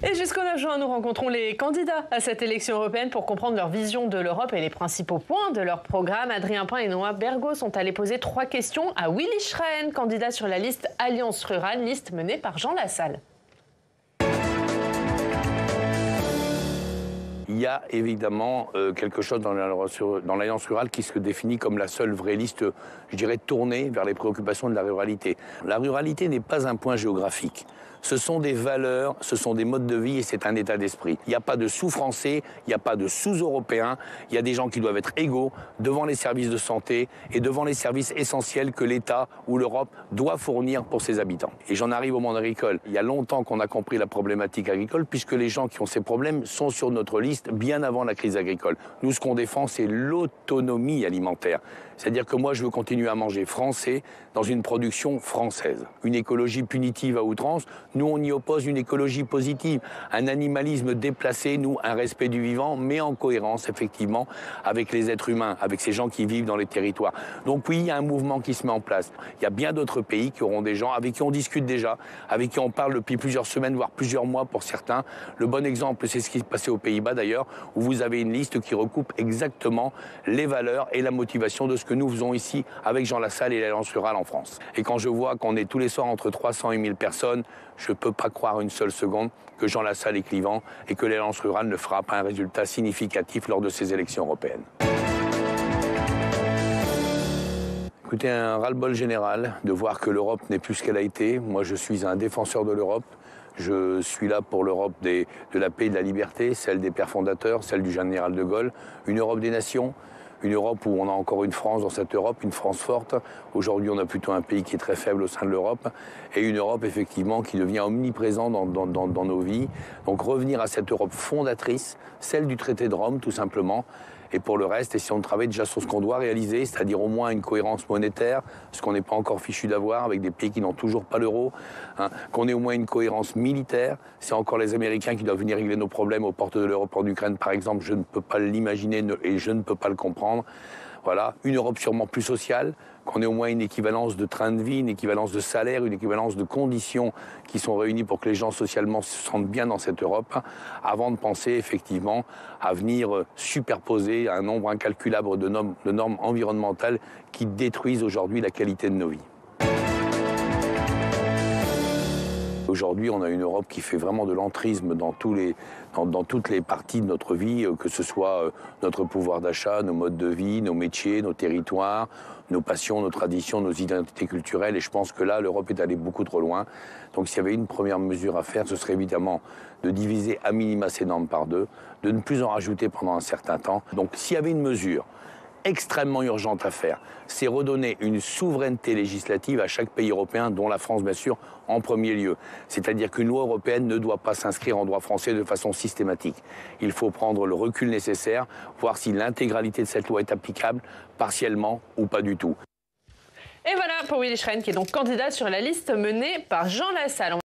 Et jusqu'au 9 juin, nous rencontrons les candidats à cette élection européenne pour comprendre leur vision de l'Europe et les principaux points de leur programme. Adrien Pain et Noah Bergot sont allés poser 3 questions à Willy Schrein, candidat sur la liste Alliance Rurale, liste menée par Jean Lassalle. Il y a évidemment quelque chose dans l'Alliance rurale qui se définit comme la seule vraie liste, je dirais, tournée vers les préoccupations de la ruralité. La ruralité n'est pas un point géographique. Ce sont des valeurs, ce sont des modes de vie et c'est un état d'esprit. Il n'y a pas de sous-français, il n'y a pas de sous-européens. Il y a des gens qui doivent être égaux devant les services de santé et devant les services essentiels que l'État ou l'Europe doit fournir pour ses habitants. Et j'en arrive au monde agricole. Il y a longtemps qu'on a compris la problématique agricole puisque les gens qui ont ces problèmes sont sur notre liste bien avant la crise agricole. Nous, ce qu'on défend, c'est l'autonomie alimentaire. C'est-à-dire que moi, je veux continuer à manger français dans une production française. Une écologie punitive à outrance, nous, on y oppose une écologie positive. Un animalisme déplacé, nous, un respect du vivant, mais en cohérence, effectivement, avec les êtres humains, avec ces gens qui vivent dans les territoires. Donc oui, il y a un mouvement qui se met en place. Il y a bien d'autres pays qui auront des gens avec qui on discute déjà, avec qui on parle depuis plusieurs semaines, voire plusieurs mois pour certains. Le bon exemple, c'est ce qui se passait aux Pays-Bas d'ailleurs, où vous avez une liste qui recoupe exactement les valeurs et la motivation de ce que nous faisons ici avec Jean Lassalle et l'Alliance rurale en France. Et quand je vois qu'on est tous les soirs entre 300 et 1000 personnes, je ne peux pas croire une seule seconde que Jean Lassalle est clivant et que l'Alliance rurale ne fera pas un résultat significatif lors de ces élections européennes. Écoutez, un ras-le-bol général de voir que l'Europe n'est plus ce qu'elle a été. Moi, je suis un défenseur de l'Europe. Je suis là pour l'Europe de la paix et de la liberté, celle des pères fondateurs, celle du général de Gaulle, une Europe des nations. Une Europe où on a encore une France dans cette Europe, une France forte. Aujourd'hui, on a plutôt un pays qui est très faible au sein de l'Europe. Et une Europe, effectivement, qui devient omniprésente dans nos vies. Donc revenir à cette Europe fondatrice, celle du traité de Rome, tout simplement. Et pour le reste, essayons de travailler déjà sur ce qu'on doit réaliser, c'est-à-dire au moins une cohérence monétaire, ce qu'on n'est pas encore fichu d'avoir avec des pays qui n'ont toujours pas l'euro, hein, qu'on ait au moins une cohérence militaire. C'est encore les Américains qui doivent venir régler nos problèmes aux portes de l'Europe en Ukraine, par exemple. Je ne peux pas l'imaginer et je ne peux pas le comprendre. Voilà, une Europe sûrement plus sociale, qu'on ait au moins une équivalence de train de vie, une équivalence de salaire, une équivalence de conditions qui sont réunies pour que les gens socialement se sentent bien dans cette Europe, avant de penser effectivement à venir superposer un nombre incalculable de normes environnementales qui détruisent aujourd'hui la qualité de nos vies. Aujourd'hui, on a une Europe qui fait vraiment de l'entrisme dans toutes les parties de notre vie, que ce soit notre pouvoir d'achat, nos modes de vie, nos métiers, nos territoires, nos passions, nos traditions, nos identités culturelles. Et je pense que là, l'Europe est allée beaucoup trop loin. Donc s'il y avait une première mesure à faire, ce serait évidemment de diviser à minima ces normes par 2, de ne plus en rajouter pendant un certain temps. Donc s'il y avait une mesure extrêmement urgente à faire, c'est redonner une souveraineté législative à chaque pays européen, dont la France bien sûr en premier lieu. C'est-à-dire qu'une loi européenne ne doit pas s'inscrire en droit français de façon systématique. Il faut prendre le recul nécessaire, voir si l'intégralité de cette loi est applicable, partiellement ou pas du tout. Et voilà pour Willy Schrein, qui est donc candidat sur la liste menée par Jean Lassalle.